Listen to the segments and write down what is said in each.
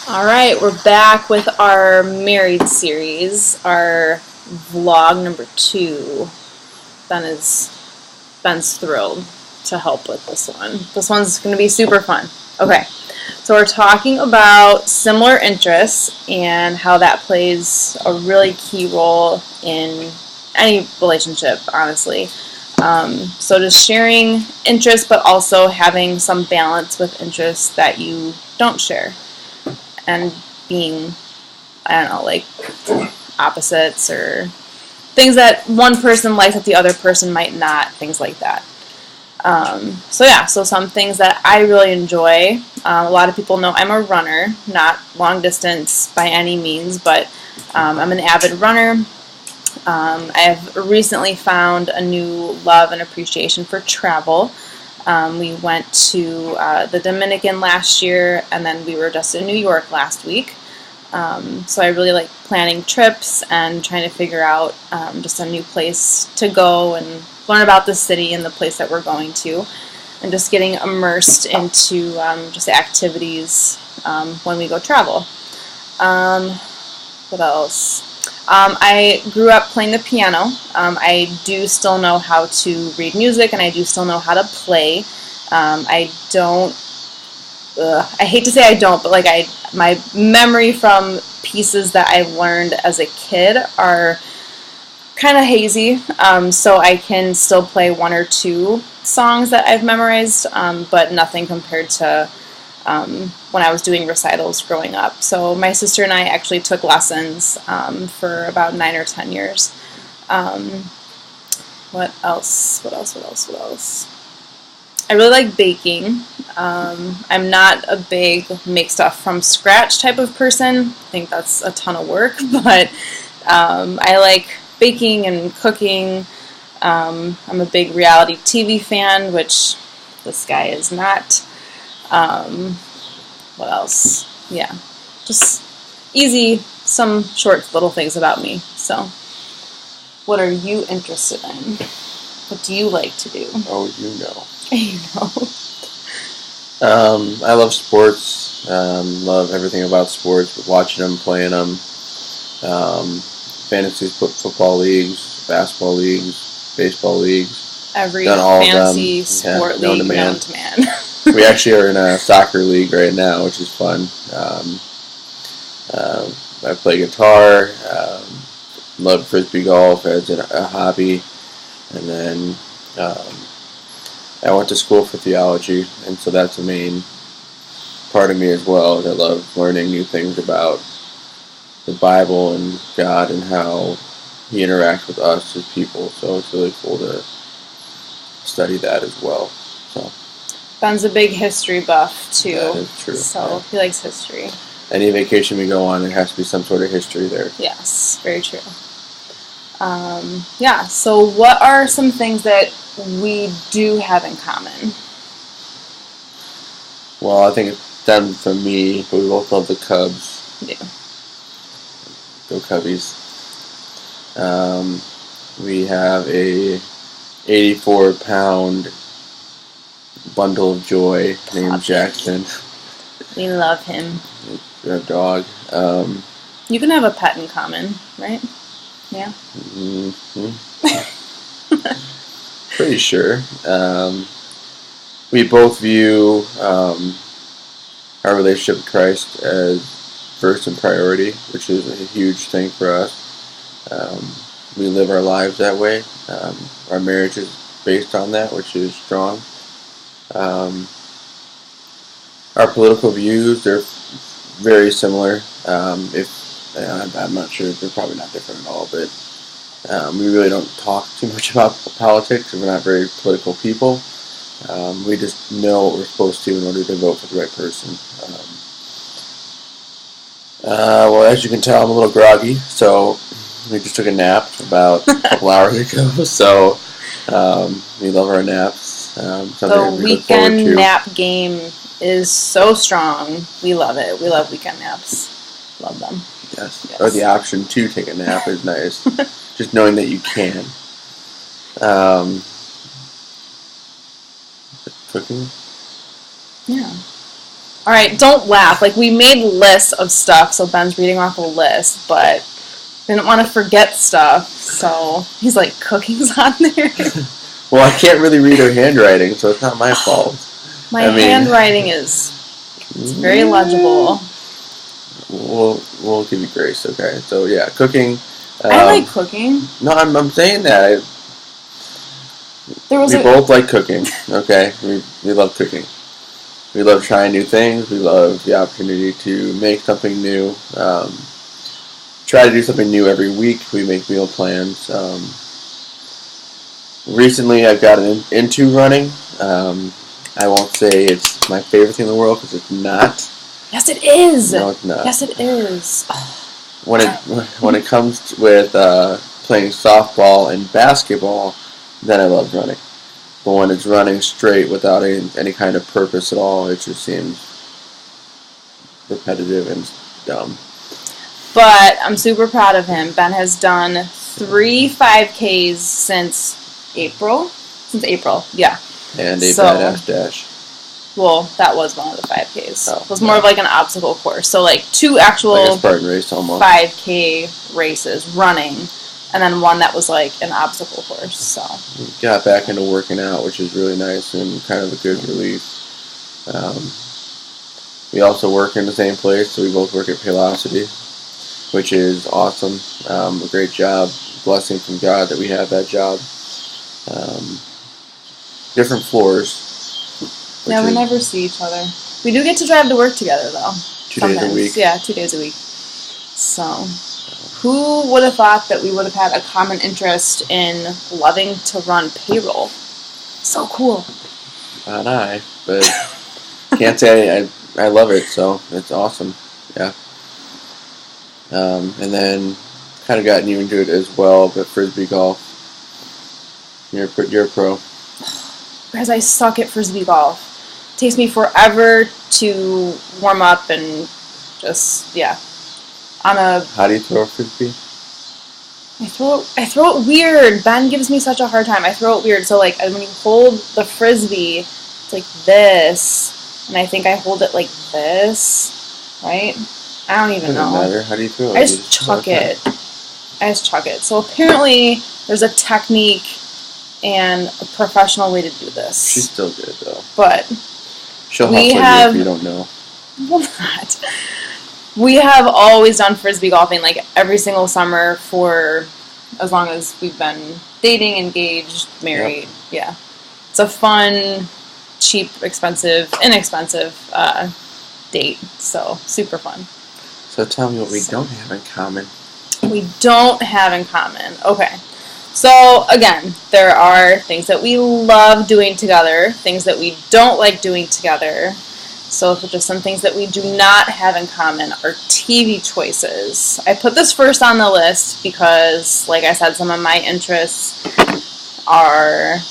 All right, we're back with our married series, our vlog number 2. Ben's thrilled to help with this one. This one's going to be super fun. Okay, so we're talking about similar interests and how that plays a really key role in any relationship, honestly. So just sharing interests, but also having some balance with interests that you don't share. And being, I don't know, like opposites or things that one person likes that the other person might not, things like that. So some things that I really enjoy. A lot of people know I'm a runner, not long distance by any means, but I'm an avid runner. I've recently found a new love and appreciation for travel. We went to the Dominican last year, and then we were just in New York last week. So I really like planning trips and trying to figure out just a new place to go and learn about the city and the place that we're going to, and just getting immersed into just activities when we go travel. What else? I grew up playing the piano. I do still know how to read music, and I do still know how to play. I hate to say I don't, but my memory from pieces that I learned as a kid are kind of hazy. So I can still play 1 or 2 songs that I've memorized, but nothing compared to when I was doing recitals growing up. So my sister and I actually took lessons for about 9 or 10 years. What else? I really like baking. I'm not a big make stuff from scratch type of person. I think that's a ton of work, but I like baking and cooking. I'm a big reality TV fan, which this guy is not. What else? Yeah, just easy, some short little things about me. So, what are you interested in? What do you like to do? Oh, you know. You know. I love sports. Love everything about sports. Watching them, playing them. Fantasy football leagues, basketball leagues, baseball leagues. Every Done all fantasy of them. sport league known to man. We actually are in a soccer league right now, which is fun. I play guitar. Love frisbee golf as a hobby, and then I went to school for theology, and so that's a main part of me as well. I love learning new things about the Bible and God and how He interacts with us as people. So it's really cool to study that as well. So Ben's a big history buff too. That is true. So he likes history. Any vacation we go on, there has to be some sort of history there. Yes, very true. So what are some things that we do have in common? Well, I think it stemmed from me, but we both love the Cubs. Yeah. Go Cubbies. We have a 84-pound bundle of joy named Jackson. We love him. Our dog. You can have a pet in common, right? Yeah. Mm-hmm. Pretty sure. We both view our relationship with Christ as first in priority, which is a huge thing for us. We live our lives that way. Our marriage is based on that, which is strong. Our political views, they're very similar. I'm not sure, they're probably not different at all, but we really don't talk too much about politics. We're not very political people. We just know what we're supposed to in order to vote for the right person. Well, as you can tell, I'm a little groggy, so we just took a nap about a couple hours ago, so we love our naps. The weekend nap game is so strong. We love it. We love weekend naps. Love them. Yes. Or the option to take a nap is nice. Just knowing that you can. Yeah. All right, don't laugh. Like, we made lists of stuff, so Ben's reading off a list, but didn't want to forget stuff, so he's like, cooking's on there. Well, I can't really read her handwriting, so it's not my fault. My handwriting is it's very legible. We'll give you grace, okay? So yeah, cooking. I like cooking. No, I'm saying that. We both like cooking, okay? We love cooking. We love trying new things. We love the opportunity to make something new. Try to do something new every week. We make meal plans. Recently, I've gotten into running. I won't say it's my favorite thing in the world because it's not. Yes, it is. No, it's not. Yes, it is. When it comes with playing softball and basketball, then I love running. But when it's running straight without any kind of purpose at all, it just seems repetitive and dumb. But I'm super proud of him. Ben has done 3 5Ks since April. Yeah. And a badass dash. Well, that was one of the 5Ks. Oh, it was more of like an obstacle course. So like 2 actual like a Spartan race almost. 5K races running, and then one that was like an obstacle course. So we got back into working out, which is really nice and kind of a good relief. We also work in the same place, so we both work at Paylocity, which is awesome. A great job, blessing from God that we have that job. Different floors. Yeah, we never see each other. We do get to drive to work together, though. 2 days a week. Yeah, 2 days a week. So, who would have thought that we would have had a common interest in loving to run payroll? So cool. Not I, but can't say I love it, so it's awesome. Yeah. And then kind of gotten you into it as well, but Frisbee golf. You're a pro. Because I suck at Frisbee golf. It takes me forever to warm up and just, yeah. How do you throw a Frisbee? I throw it weird. Ben gives me such a hard time. I throw it weird. So, like, when you hold the Frisbee, it's like this. And I think I hold it like this. Right? I don't even know. Doesn't matter. How do you throw it? I just chuck it. So apparently there's a technique and a professional way to do this. She's still good though. But she'll hustle you if you don't know. Well, not. We have always done Frisbee golfing like every single summer for as long as we've been dating, engaged, married. Yep. Yeah. It's a fun, cheap, inexpensive date. So super fun. So tell me what we don't have in common. We don't have in common. Okay. So, again, there are things that we love doing together, things that we don't like doing together. So, just some things that we do not have in common are TV choices. I put this first on the list because, like I said, some of my interests are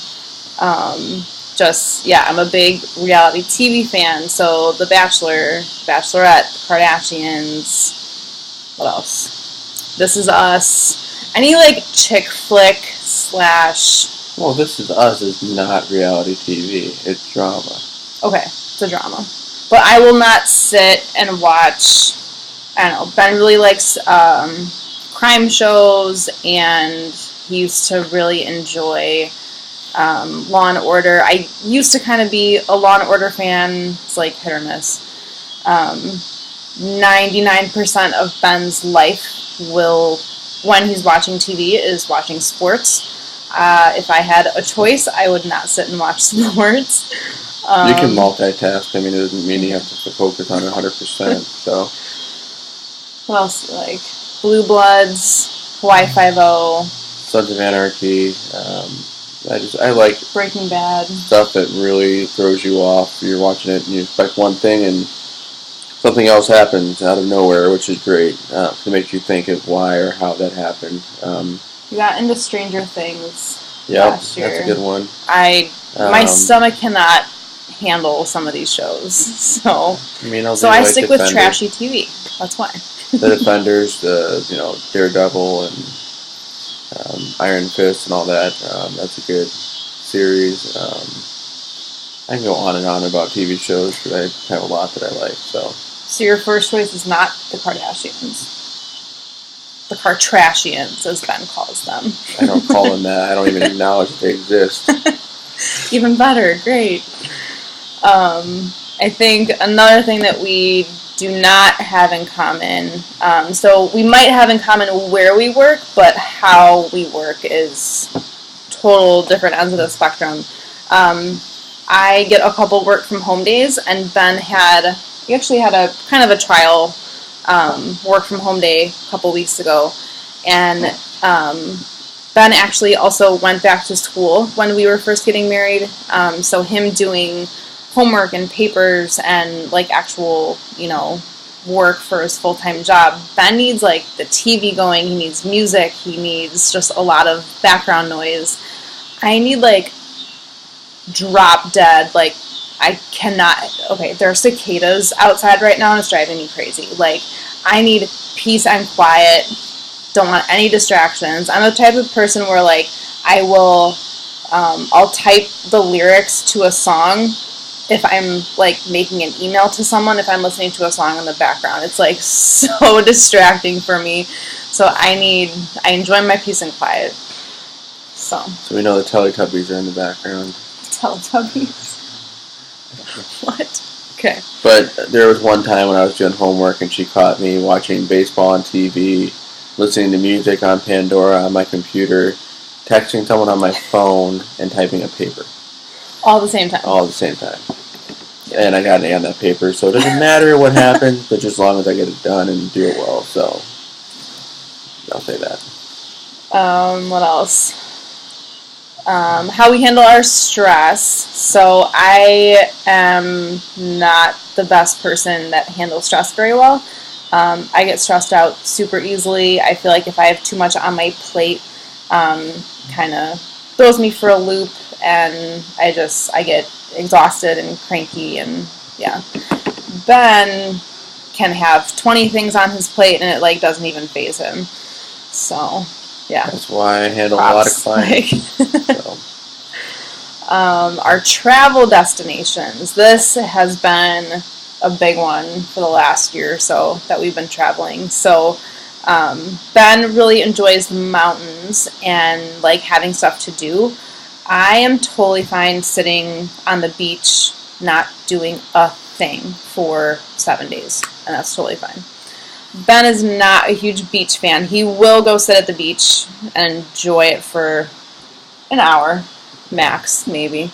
I'm a big reality TV fan. So, The Bachelor, Bachelorette, Kardashians, what else? This Is Us. Any, like, chick flick / Well, This Is Us is not reality TV. It's drama. Okay, it's a drama. But I will not sit and watch, I don't know, Ben really likes crime shows, and he used to really enjoy Law & Order. I used to kind of be a Law & Order fan. It's like hit or miss. 99% of Ben's life when he's watching TV, is watching sports. If I had a choice, I would not sit and watch sports. You can multitask. I mean, it doesn't mean you have to focus on it 100%. So, what else? Like Blue Bloods, Hawaii Five-0, Sons of Anarchy. I like Breaking Bad. Stuff that really throws you off. You're watching it and you expect one thing and something else happens out of nowhere, which is great to make you think of why or how that happened. You got into Stranger Things last year. That's a good one. My stomach cannot handle some of these shows, so I stick with trashy TV. That's why. The Defenders, Daredevil and Iron Fist and all that. That's a good series. I can go on and on about TV shows because I have a lot that I like. So your first choice is not the Kardashians. The Kardashians, as Ben calls them. I don't call them that. I don't even acknowledge that they exist. Even better. Great. I think another thing that we do not have in common, so we might have in common where we work, but how we work is total different ends of the spectrum. I get a couple work from home days, and Ben he actually had a kind of a trial work from home day a couple weeks ago, and Ben actually also went back to school when we were first getting married, so him doing homework and papers and like actual, work for his full-time job. Ben needs like the TV going, he needs music, he needs just a lot of background noise. I need like drop dead, like I cannot, okay, there are cicadas outside right now and it's driving me crazy. Like I need peace and quiet, don't want any distractions. I'm the type of person where like I'll type the lyrics to a song if I'm like making an email to someone, if I'm listening to a song in the background. It's like so distracting for me. So I enjoy my peace and quiet. So we know the Teletubbies are in the background. Teletubbies? What? Okay. But there was one time when I was doing homework and she caught me watching baseball on TV, listening to music on Pandora on my computer, texting someone on my phone, and typing a paper. All at the same time. All at the same time. And I got an A on that paper, so it doesn't matter what happens, but just as long as I get it done and do it well, so I'll say that. What else? How we handle our stress. So I am not the best person that handles stress very well. I get stressed out super easily. I feel like if I have too much on my plate, kind of throws me for a loop, and I get exhausted and cranky, and yeah. Ben can have 20 things on his plate and it like doesn't even faze him. So yeah. That's why I handle a lot of clients. Our travel destinations. This has been a big one for the last year or so that we've been traveling. So Ben really enjoys the mountains and like having stuff to do. I am totally fine sitting on the beach, not doing a thing for 7 days, and that's totally fine. Ben is not a huge beach fan. He will go sit at the beach and enjoy it for an hour, max, maybe.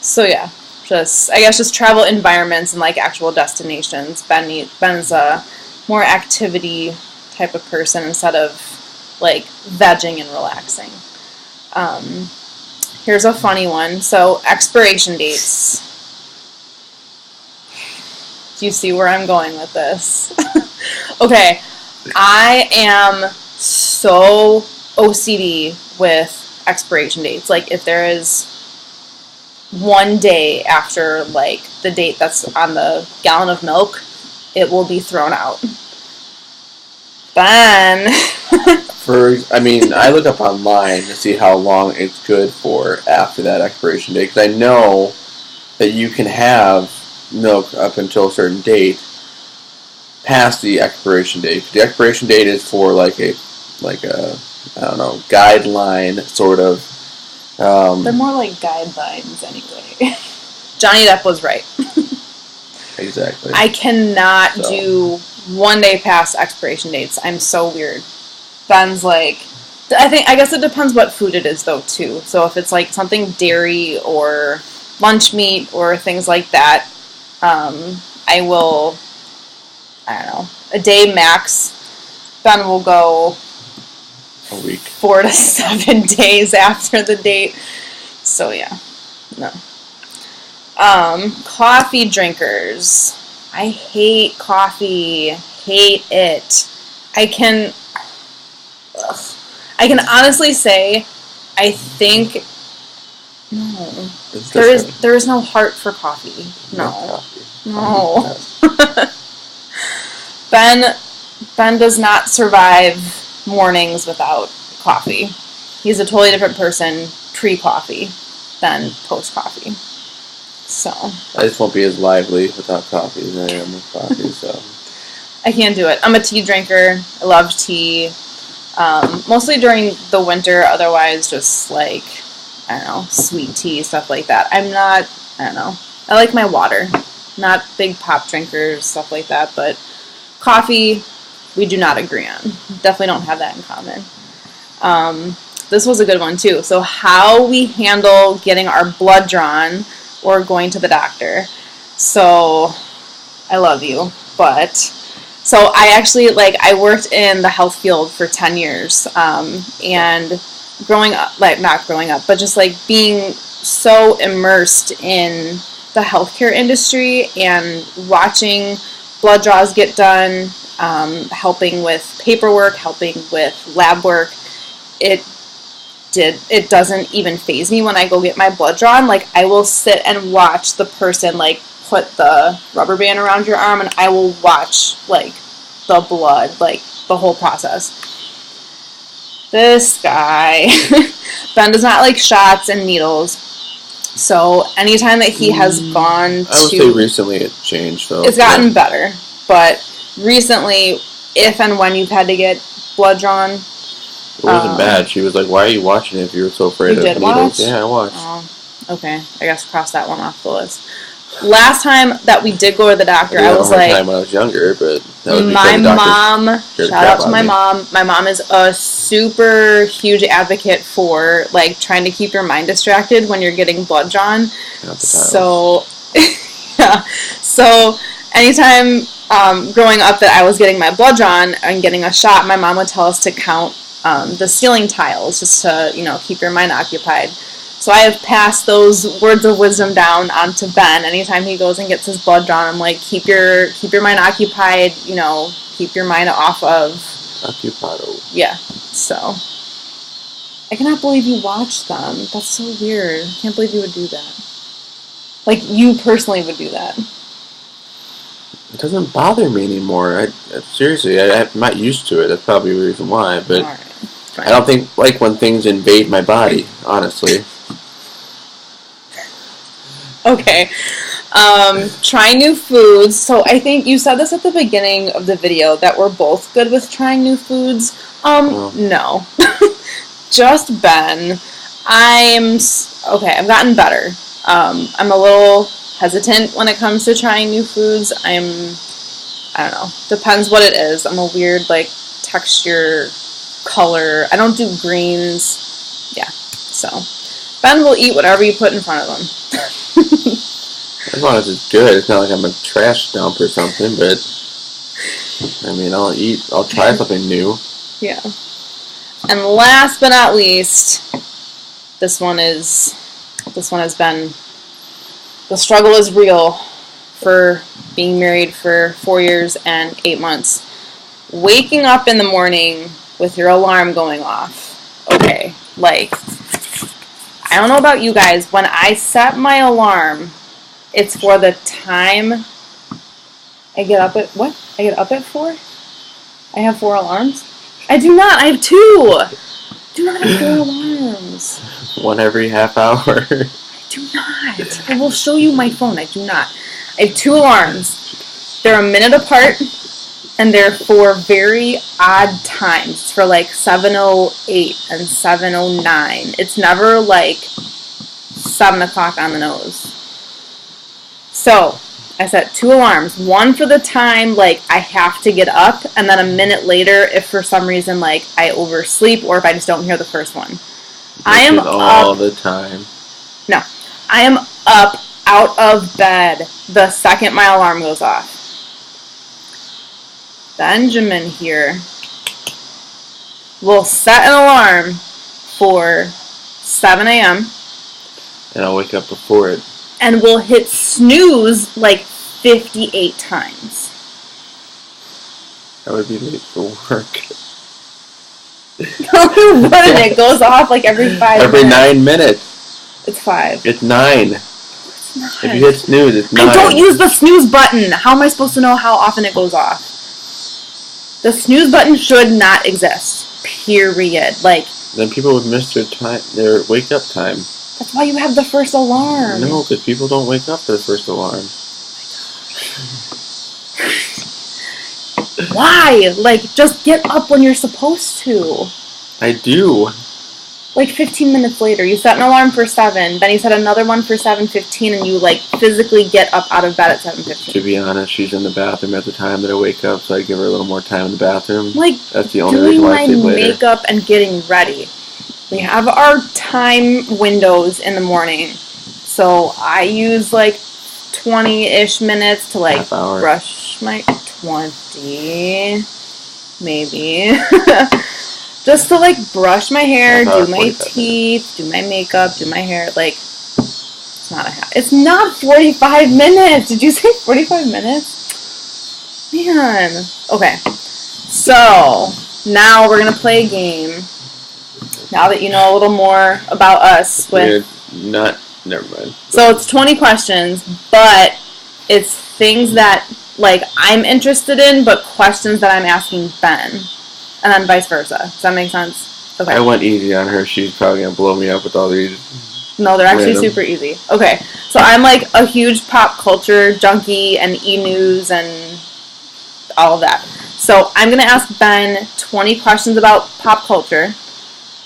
So yeah, just travel environments and like actual destinations. Ben's a more activity type of person instead of like vegging and relaxing. Here's a funny one. So expiration dates. Do you see where I'm going with this? Okay, I am so OCD with expiration dates. Like if there is one day after like the date that's on the gallon of milk, it will be thrown out. Ben. I look up online to see how long it's good for after that expiration date, because I know that you can have milk up until a certain date past the expiration date. The expiration date is for like a guideline sort of. They're more like guidelines anyway. Johnny Depp was right. Exactly. I cannot do 1 day past expiration dates. I'm so weird. Ben's like, I guess it depends what food it is though too. So if it's like something dairy or lunch meat or things like that, I will, a day max. Ben will go a week, 4 to 7 days after the date. So yeah, no. Coffee drinkers. I hate coffee. Hate it. I can honestly say, I think no. There is no heart for coffee. No. Ben does not survive mornings without coffee. He's a totally different person pre-coffee than post-coffee. So I just won't be as lively without coffee as I am with coffee, so. I can't do it. I'm a tea drinker. I love tea. Mostly during the winter, otherwise just like, I don't know, sweet tea, stuff like that. I don't know. I like my water. Not big pop drinkers, stuff like that, but coffee, we do not agree on. Definitely don't have that in common. This was a good one too. So how we handle getting our blood drawn or going to the doctor. So I love you, but so I actually, I worked in the health field for 10 years, and growing up, not growing up, but just being so immersed in the healthcare industry and watching blood draws get done, helping with paperwork, helping with lab work, it doesn't even faze me when I go get my blood drawn. I will sit and watch the person put the rubber band around your arm, and I will watch the blood, the whole process. This guy, Ben does not like shots and needles. So anytime that he has gone to... I would say recently it changed, though. It's gotten better. But recently, if and when you've had to get blood drawn... It wasn't bad. She was like, why are you watching it if you were so afraid of needles? Watch? Yeah, I watched. Oh, okay. I guess cross that one off the list. Last time that we did go to the doctor, I was like... time when I was younger, but... That was my mom, shout out to my mom. My mom is a super huge advocate for trying to keep your mind distracted when you're getting blood drawn. So, yeah. So anytime growing up that I was getting my blood drawn and getting a shot, my mom would tell us to count the ceiling tiles just to keep your mind occupied. So I have passed those words of wisdom down onto Ben. Anytime he goes and gets his blood drawn, I'm like, keep your mind occupied, keep your mind off of... Occupado. Yeah, so... I cannot believe you watched them. That's so weird. I can't believe you would do that. You personally would do that. It doesn't bother me anymore. Seriously, I'm not used to it. That's probably the reason why, but... All right. Fine. I don't think, when things invade my body, honestly. Okay. Trying new foods. So I think you said this at the beginning of the video that we're both good with trying new foods. No. Just Ben. I've gotten better. I'm a little hesitant when it comes to trying new foods. I don't know. Depends what it is. I'm a weird, texture, color. I don't do greens. Yeah. So Ben will eat whatever you put in front of him. As long as it's good. It's not like I'm a trash dump or something, but I'll try something new. Yeah. And last but not least, this one has been, the struggle is real for being married for 4 years and 8 months. Waking up in the morning with your alarm going off. Okay, I don't know about you guys, when I set my alarm, it's for the time I get up at, what? I get up at 4? I have 4 alarms? I do not, I have 2! I do not have 4 alarms. One every half hour. I do not. I will show you my phone, I do not. I have 2 alarms. They're a minute apart, and they're for very odd times. It's for 7:08 and 7:09. It's never 7 o'clock on the nose. So, I set 2 alarms. One for the time, I have to get up, and then a minute later, if for some reason, I oversleep, or if I just don't hear the first one. I am up all the time. No. I am up out of bed the second my alarm goes off. Benjamin here will set an alarm for 7 a.m. And I'll wake up before it. And will hit snooze 58 times. I would be late for work. No, you wouldn't. It goes off every 5 minutes. Every 9 minutes. It's 5. It's 9. It's not. If you hit snooze, it's 9. I don't use the snooze button. How am I supposed to know how often it goes off? The snooze button should not exist. Period. Then people would miss their wake up time. That's why you have the first alarm. No, because people don't wake up to the first alarm. Why? Like, just get up when you're supposed to. I do. Like 15 minutes later, you set an alarm for 7, then you set another one for 7:15, and you like physically get up out of bed at 7:15. To be honest, she's in the bathroom at the time that I wake up, so I give her a little more time in the bathroom. Like, that's the only doing reason why my I sleep later. makeup and getting ready. We have our time windows in the morning, so I use like 20-ish minutes to like Half hour. brush my 20, maybe. Just to like brush my hair, do my teeth, do my makeup, do my hair. Like, it's not 45 minutes. Did you say 45 minutes? Man. Okay. So, now we're going to play a game. Now that you know a little more about us. Never mind. So it's 20 questions, but it's things that, like, I'm interested in, but questions that I'm asking Ben. And then vice versa. Does that make sense? Okay. I went easy on her. She's probably going to blow me up with all these. No, they're actually super easy. Okay. So I'm like a huge pop culture junkie and e-news and all of that. So I'm going to ask Ben 20 questions about pop culture.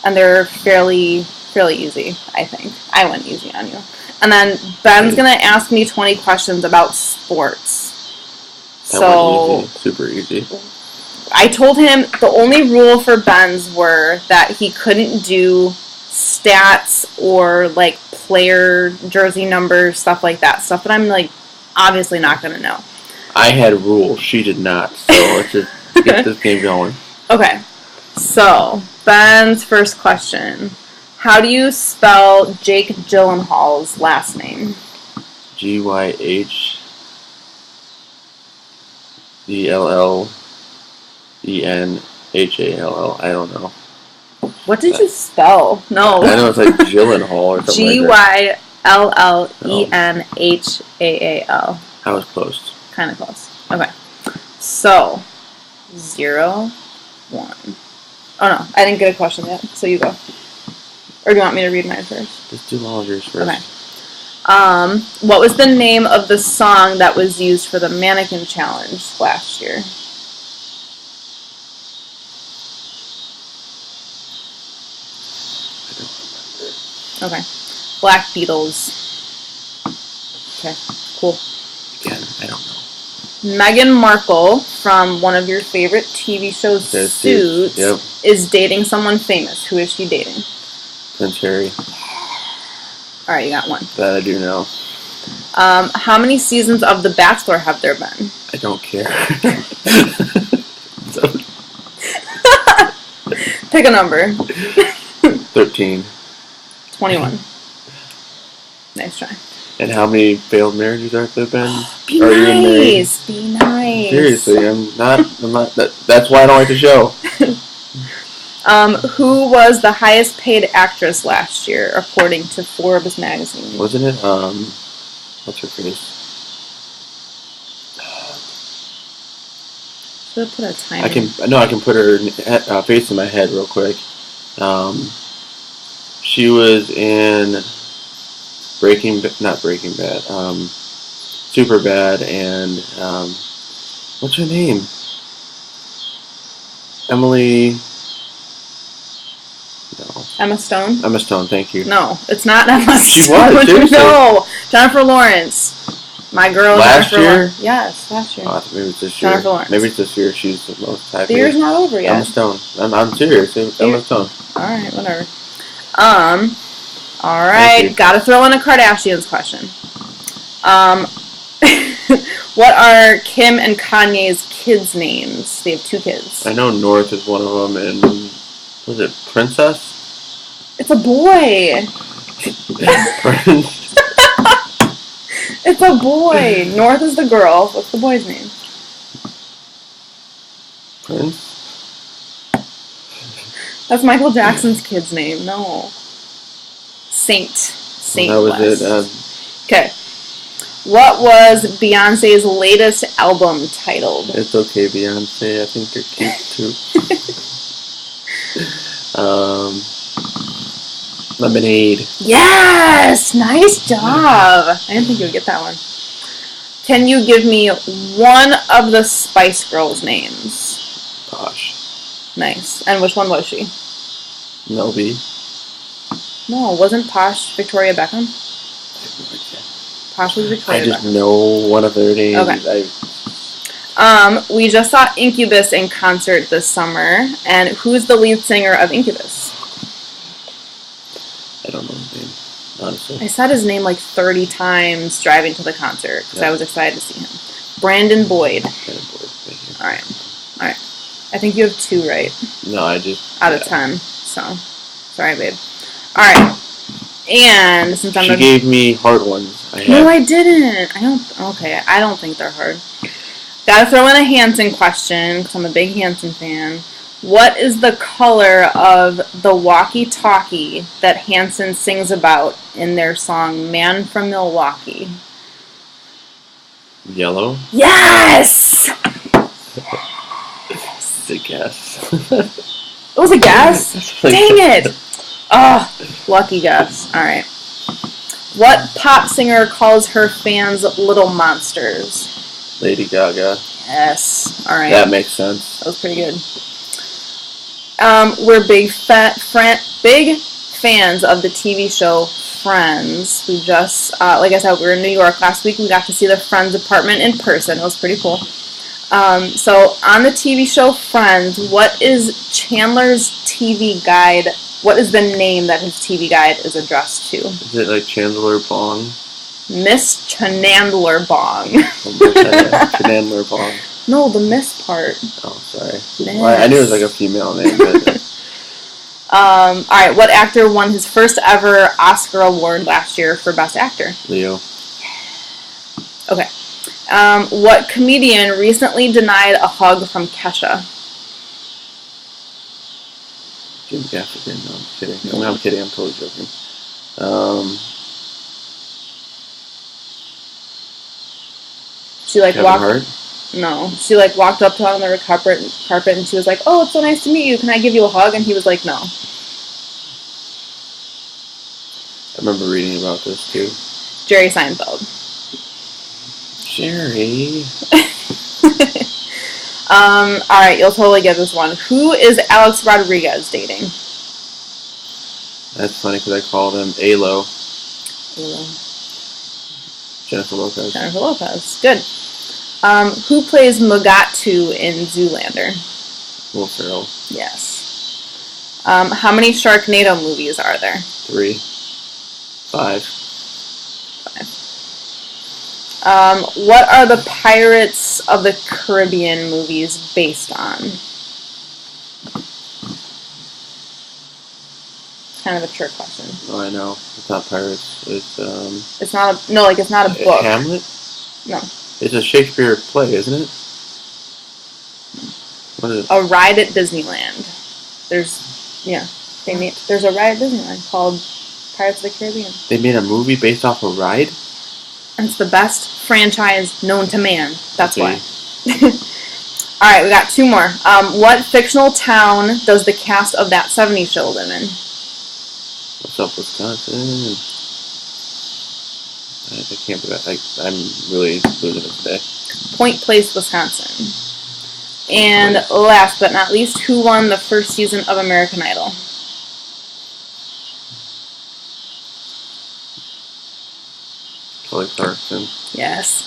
And they're fairly easy, I think. I went easy on you. And then Ben's going to ask me 20 questions about sports. So easy. Super easy. I told him the only rule for Ben's were that he couldn't do stats or like player jersey numbers, stuff like that. Stuff that I'm like obviously not going to know. I had rules. She did not. So let's just get this game going. Okay. So, Ben's first question. How do you spell Jake Gyllenhaal's last name? GYHELLENHALL. I don't know. What did you spell? No. I know it's like Gyllenhaal or something like that. GYLLENHAAL. I was close. Kind of close. Okay. So, 0, 1. Oh no, I didn't get a question yet, so you go. Or do you want me to read mine first? Just do all of yours first. Okay. What was the name of the song that was used for the Mannequin Challenge last year? Okay. Black Beatles. Okay, cool. Again, I don't know. Meghan Markle, from one of your favorite TV shows, Suits, yep, is dating someone famous. Who is she dating? Prince Harry. Alright, you got one. That I do know. How many seasons of The Bachelor have there been? I don't care. Pick a number. 13. 21. Nice try. And how many failed marriages have there been? Be nice. Be nice. Seriously, I'm not. That's why I don't like the show. Who was the highest paid actress last year, according to Forbes magazine? Wasn't it? What's her face? Should have put a timer. I can put her face in my head real quick. She was in not Breaking Bad, Super Bad, and what's her name? Emily. No. Emma Stone? Emma Stone, thank you. No, it's not Emma Stone. She was, seriously. No, Jennifer Lawrence. My girl. Last Jennifer year? Yes, last year. Oh, I thought maybe it's this year. Jennifer Lawrence. Maybe it's this year. She's the most high. The year's not over yet. Emma Stone. I'm serious. Emma Stone. Alright, whatever. Alright, gotta throw in a Kardashians question. What are Kim and Kanye's kids' names? They have 2 kids. I know North is one of them, and was it Princess? It's a boy. Prince. It's a boy. North is the girl. What's the boy's name? Prince? That's Michael Jackson's kid's name. No. Saint That was West. it. Okay. What was Beyonce's latest album titled? It's okay, Beyonce. I think you're cute too. Lemonade. Yes! Nice job! I didn't think you would get that one. Can you give me one of the Spice Girls' names? Posh. Nice. And which one was she? Melby. No, wasn't Posh Victoria Beckham? Posh was Victoria I just Beckham. know one of their names. Okay. We just saw Incubus in concert this summer, and who's the lead singer of Incubus? I don't know his name, honestly. I said his name like 30 times driving to the concert because I was excited to see him. Brandon Boyd. Thank you. All right. I think you have 2 right. No, I just... Out of 10. So, sorry, babe. All right. And since She gave me hard ones. No, I didn't. I don't think they're hard. Gotta throw in a Hanson question because I'm a big Hanson fan. What is the color of the walkie-talkie that Hanson sings about in their song "Man from Milwaukee"? Yellow? Yes! It's a guess. It was a guess? Dang it! Oh, lucky guess. Alright. What pop singer calls her fans little monsters? Lady Gaga. Yes. Alright. That makes sense. That was pretty good. We're big fans of the TV show Friends. We just, like I said, we were in New York last week. We got to see the Friends apartment in person. It was pretty cool. So on the TV show Friends, what is Chandler's TV guide? What is the name that his TV guide is addressed to? Is it like Chandler Bong? Miss Chandler Bong. Chandler Bong. No, the Miss part. Oh, sorry. Miss. Well, I knew it was like a female name. But... Alright, what actor won his first ever Oscar award last year for Best Actor? Leo. Okay. What comedian recently denied a hug from Kesha? Jim Gaffigan. No, I'm kidding. I'm kidding. I'm totally joking. She like Kevin walked. Hart? No, she like walked up to him on the carpet, and she was like, "Oh, it's so nice to meet you. Can I give you a hug?" And he was like, "No." I remember reading about this too. Jerry Seinfeld. Jerry. All right, you'll totally get this one. Who is Alex Rodriguez dating? That's funny because I called him Alo. Jennifer Lopez. Jennifer Lopez. Good. Who plays Mugatu in Zoolander? Will Ferrell. Yes. How many Sharknado movies are there? 3. 5. What are the Pirates of the Caribbean movies based on? It's kind of a trick question. Oh, I know. It's not Pirates. It's not a book. Hamlet? No. It's a Shakespeare play, isn't it? What is it? A Ride at Disneyland. There's a ride at Disneyland called Pirates of the Caribbean. They made a movie based off a ride? And it's the best franchise known to man. That's Okay. why. Alright, we got 2 more. What fictional town does the cast of That 70s Show live in? What's up, Wisconsin? I can't believe that. I'm really losing it today. Point Place, Wisconsin. And last but not least, who won the first season of American Idol? Kelly Clarkson. Yes.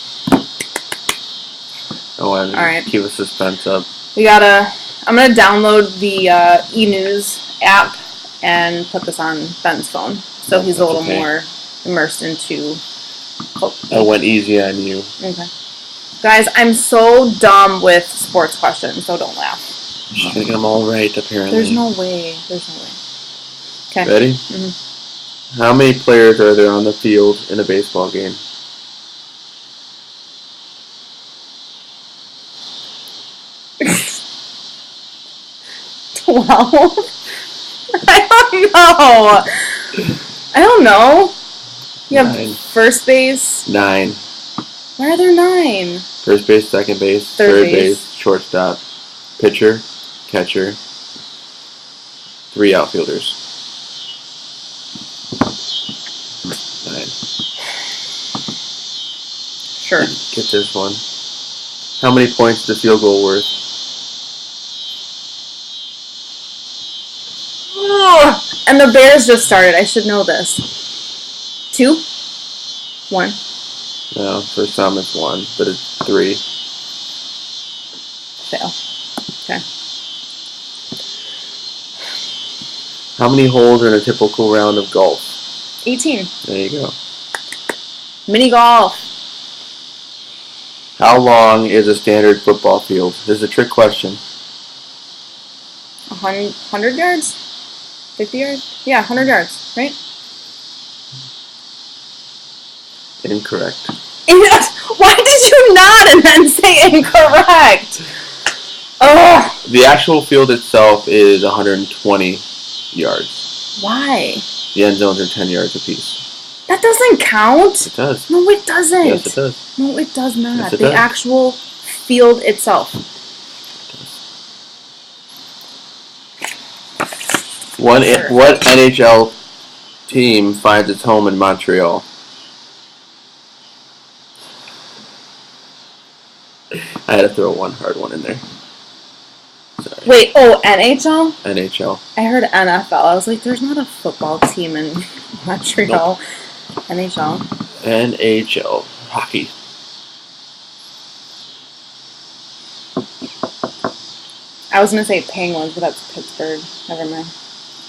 Oh, and Alright. keep the suspense up. I'm gonna download the e-news app and put this on Ben's phone. So he's a little more immersed into... I went easy on you. Okay. Guys, I'm so dumb with sports questions, so don't laugh. She's gonna get them all right, apparently. There's no way. Okay. Ready? Mm-hmm. How many players are there on the field in a baseball game? 12? I don't know. You have 9. first base. 9. Why are there 9? First base, second base, third base, shortstop, pitcher, catcher, 3 outfielders. Sure. Get this one. How many points is the field goal worth? Oh, and the Bears just started. I should know this. 2? 1. No, first time it's 1, but it's 3. Fail. Okay. How many holes are in a typical round of golf? 18. There you go. Mini golf. How long is a standard football field? This is a trick question. 100 yards? 50 yards? Yeah, 100 yards, right? Incorrect. Why did you nod and then say incorrect? Ugh. The actual field itself is 120 yards. Why? The end zones are 10 yards apiece. That doesn't count. It does. No, it doesn't. Yes, it does. No, it does not. Yes, it The does. actual field itself. What Sure. NHL team finds its home in Montreal? I had to throw one hard one in there. Sorry. Wait, NHL? NHL. I heard NFL. I was like, there's not a football team in Montreal. NHL. NHL. Hockey. I was going to say Penguins, but that's Pittsburgh. Never mind.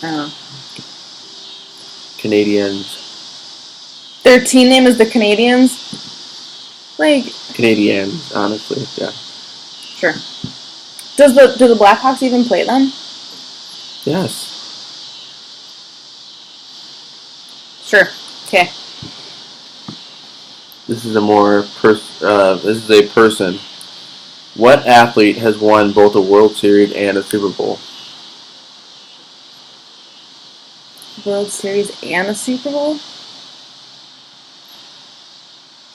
I don't know. Canadians. Their team name is the Canadians? Like, Canadians, honestly, yeah. sure. Do the Blackhawks even play them? Yes. Sure. Okay. This is a person. What athlete has won both a World Series and a Super Bowl? World Series and a Super Bowl?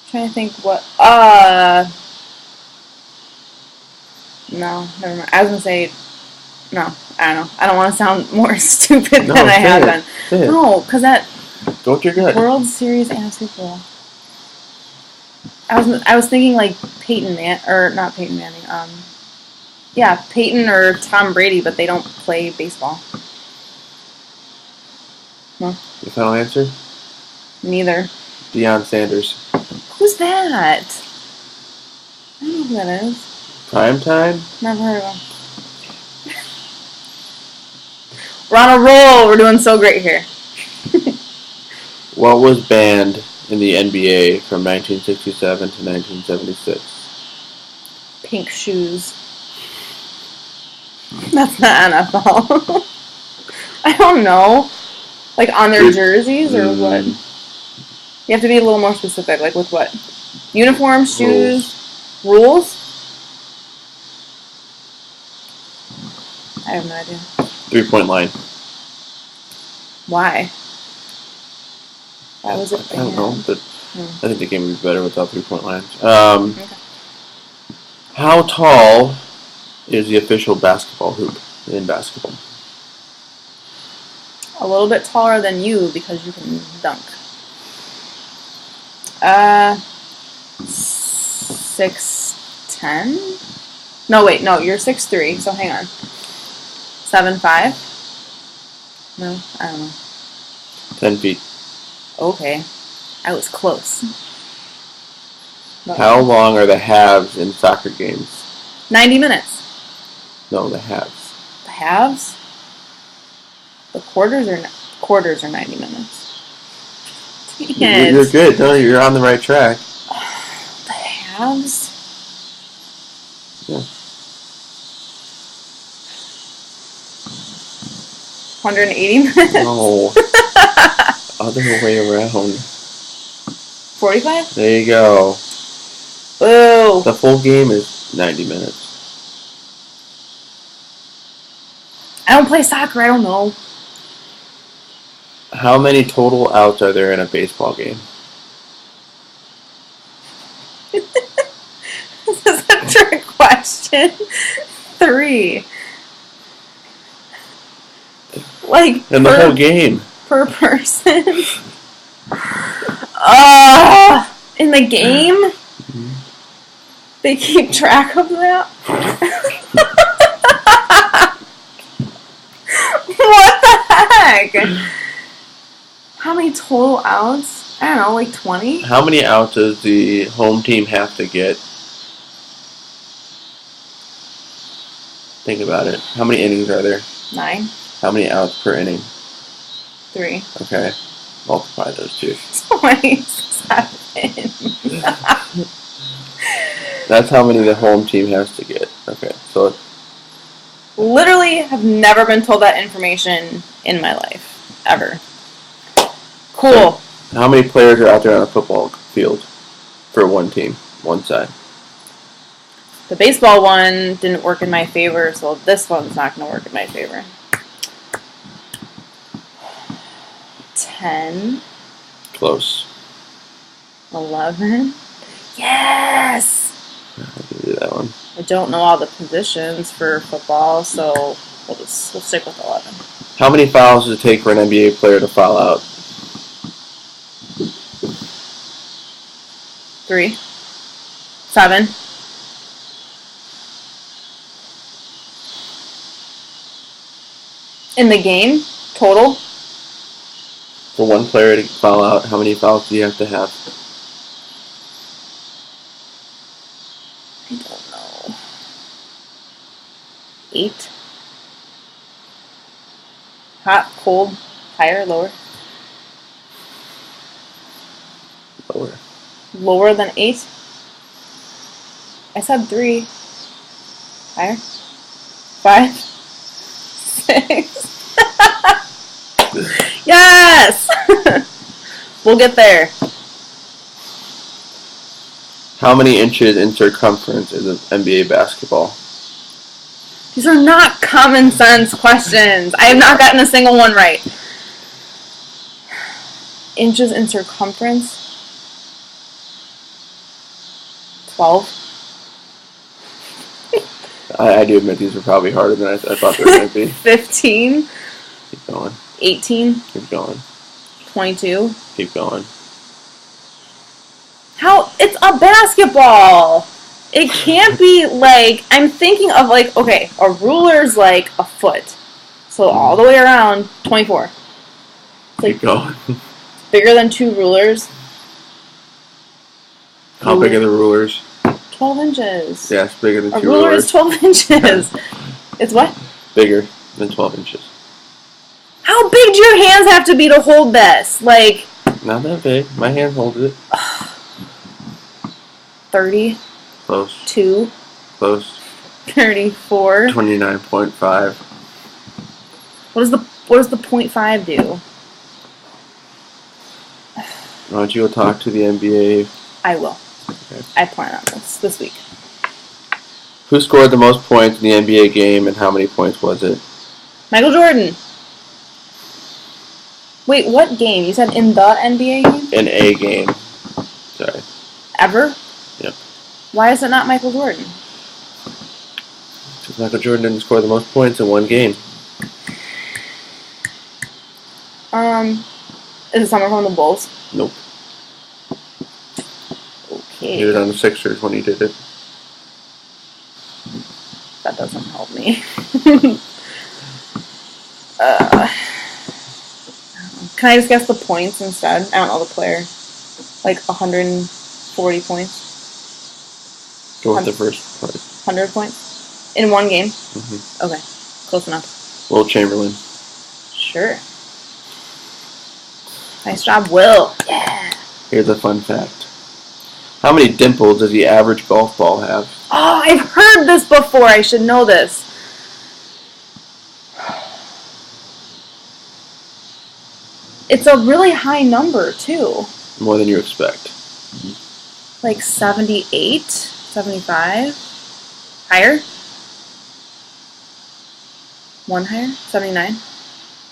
Trying to think what. No, never mind. I was gonna say. No, I don't know. I don't want to sound more stupid than I have been. No, because that. Go with your gut. World Series and a Super Bowl. I was thinking like Peyton not Peyton Manning. Yeah, Peyton or Tom Brady, but they don't play baseball. No. Your final answer? Neither. Deion Sanders. Who's that? I don't know who that is. Prime time? Never heard of him. We're on a roll. We're doing so great here. What was banned in the NBA from 1967 to 1976? Pink shoes. That's not NFL. I don't know. Like on their jerseys or what? You have to be a little more specific. Like with what? Uniform, shoes, rules? I have no idea. 3-point line. Why? Why was it I don't know, banned? but Hmm. I think the game would be better without 3-point lines. Okay. How tall is the official basketball hoop in basketball? A little bit taller than you because you can dunk. 6'10"? No, wait, no, you're 6'3", so hang on. 7'5"? No, I don't know. 10 feet. Okay. I was close. How long are the halves in soccer games? 90 minutes. No, the halves. The halves? The quarters are 90 minutes. Dang it. You're good. No, you're on the right track. The halves? Yeah. 180 minutes? No. Other way around. 45? There you go. Boo. The full game is 90 minutes. I don't play soccer, I don't know. How many total outs are there in a baseball game? This is a trick question. 3. Like, In the whole game. per person? In the game? They keep track of that? What the heck? How many total outs? I don't know, like 20? How many outs does the home team have to get? Think about it. How many innings are there? 9. How many outs per inning? 3. Okay. Multiply those two. 27. That's how many the home team has to get. Okay. So Literally have never been told that information in my life. Ever. Cool. how many players are out there on a football field for one team, one side? The baseball one didn't work in my favor, so this one's not going to work in my favor. 10. Close. 11. Yes! I can do that one. I don't know all the positions for football, so we'll stick with 11. How many fouls does it take for an NBA player to foul out? 3. 7. In the game, total? For one player to foul out, how many fouls do you have to have? I don't know. 8. Hot, cold, higher, lower? Lower. Lower than 8? I said 3. Higher? 5? 6? Yes! We'll get there. How many inches in circumference is an NBA basketball? These are not common sense questions. I have not gotten a single one right. Inches in circumference? 12. I do admit these are probably harder than I thought they were going to be. 15. Keep going. 18. Keep going. 22. Keep going. How? It's a basketball. It can't be like, I'm thinking of like, okay, a ruler's like a foot. So all the way around, 24. It's like Keep going. bigger than 2 rulers. How big are the rulers? 12 inches. Yeah, it's bigger than A 2 ruler rulers. is 12 inches. It's what? Bigger than 12 inches. How big do your hands have to be to hold this? Like Not that big. My hand holds it. 30, Close. 2, Close. 34. 29.5. What does the 0.5 do? Why don't you go talk to the NBA? I will. Okay. I plan on this week. Who scored the most points in the NBA game and how many points was it? Michael Jordan. Wait, what game? You said in the NBA game? In a game. Sorry. Ever? Yep. Why is it not Michael Jordan? Because Michael Jordan didn't score the most points in one game. Is it someone from the Bulls? Nope. Okay. He was on the Sixers when he did it. That doesn't help me. Can I just guess the points instead? I don't know the player. Like 140 points? Go with the first part. 100 points? In one game? Mm-hmm. Okay. Close enough. Will Chamberlain. Sure. Nice job, Will. Yeah. Here's a fun fact. How many dimples does the average golf ball have? Oh, I've heard this before. I should know this. It's a really high number, too. More than you expect. Like 78, 75. Higher? 1 higher? 79?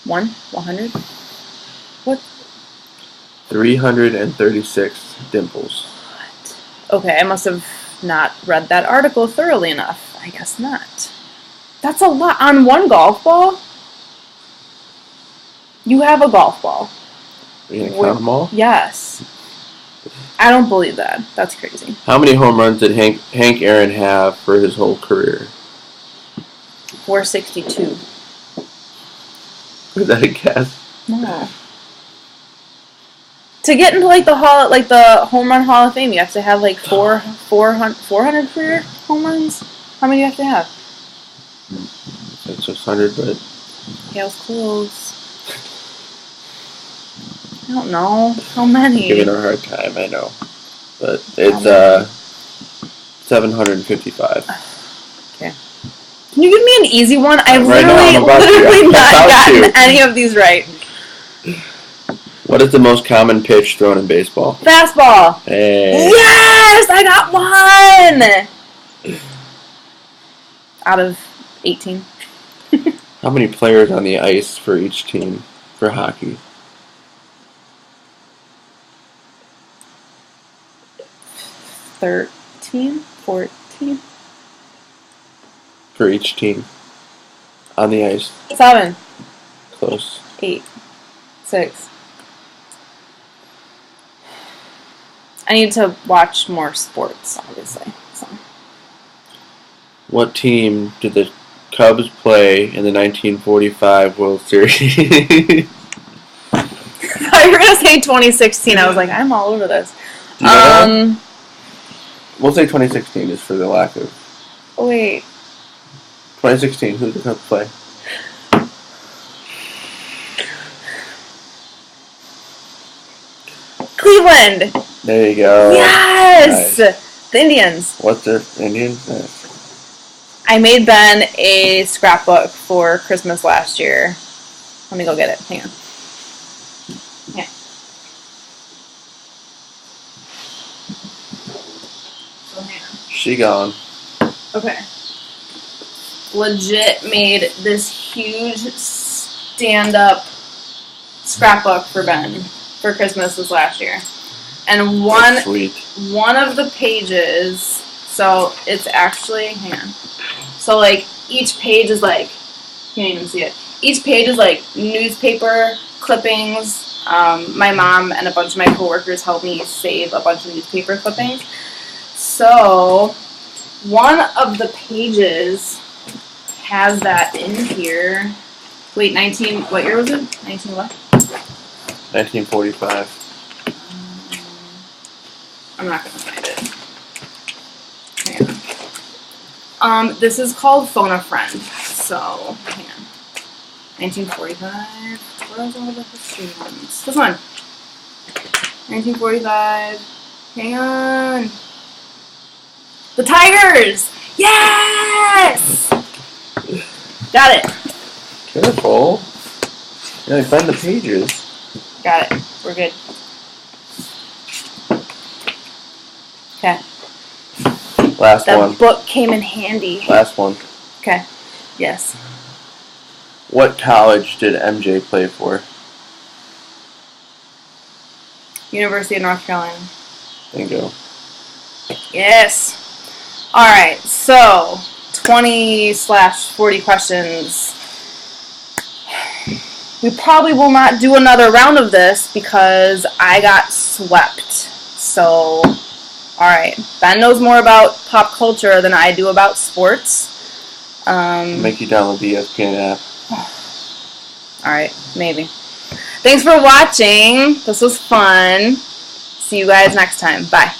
100? What? 336 dimples. What? Okay, I must have not read that article thoroughly enough. I guess not. That's a lot. On one golf ball? You have a golf ball. Are you going to count them all? Yes. I don't believe that. That's crazy. How many home runs did Hank Aaron have for his whole career? 462. Is that a guess? No. To get into like the home run Hall of Fame, you have to have like 400 career home runs. How many do you have to have? It's 600, but Yeah, it was close. I don't know. How many? giving her a hard time, I know. But it's 755. Okay. Can you give me an easy one? I've Right now, I'm about to. literally I'm not about gotten to. any of these right. What is the most common pitch thrown in baseball? Fastball. Hey. Yes, I got one. Out of 18. How many players on the ice for each team for hockey? 13, 14, For each team on the ice. 7, Close. 8, 6. I need to watch more sports, obviously. So. What team did the Cubs play in the 1945 World Series? I thought you were going to say 2016. I was like, I'm all over this. Do you know that? We'll say 2016 just for the lack of. Wait. 2016, who did the Cubs play? Cleveland. There you go. Yes. Nice. The Indians. What's the Indians? I made Ben a scrapbook for Christmas last year. Let me go get it. Hang on. Yeah. So hang on. She gone. Okay. Legit made this huge stand-up scrapbook for Ben for Christmas this last year. And That's sweet. one of the pages, so it's actually, hang on. So like each page is like, you can't even see it. Each page is like newspaper clippings. My mom and a bunch of my coworkers helped me save a bunch of newspaper clippings. So one of the pages has that in here. Wait, what year was it? 19 what? 1945. I'm not gonna find it. Hang on. This is called Phone a Friend. So, hang on. 1945. Where's all the history ones? This one. 1945. Hang on. The Tigers! Yes! Got it. Careful. Yeah, find the pages. Got it. We're good. Okay. Last That one. book came in handy. Last one. Okay. Yes. What college did MJ play for? University of North Carolina. Bingo. Yes. Alright, so 20/40 questions. We probably will not do another round of this because I got swept. So, alright. Ben knows more about pop culture than I do about sports. Make you download the ESPN app. Alright, maybe. Thanks for watching. This was fun. See you guys next time. Bye.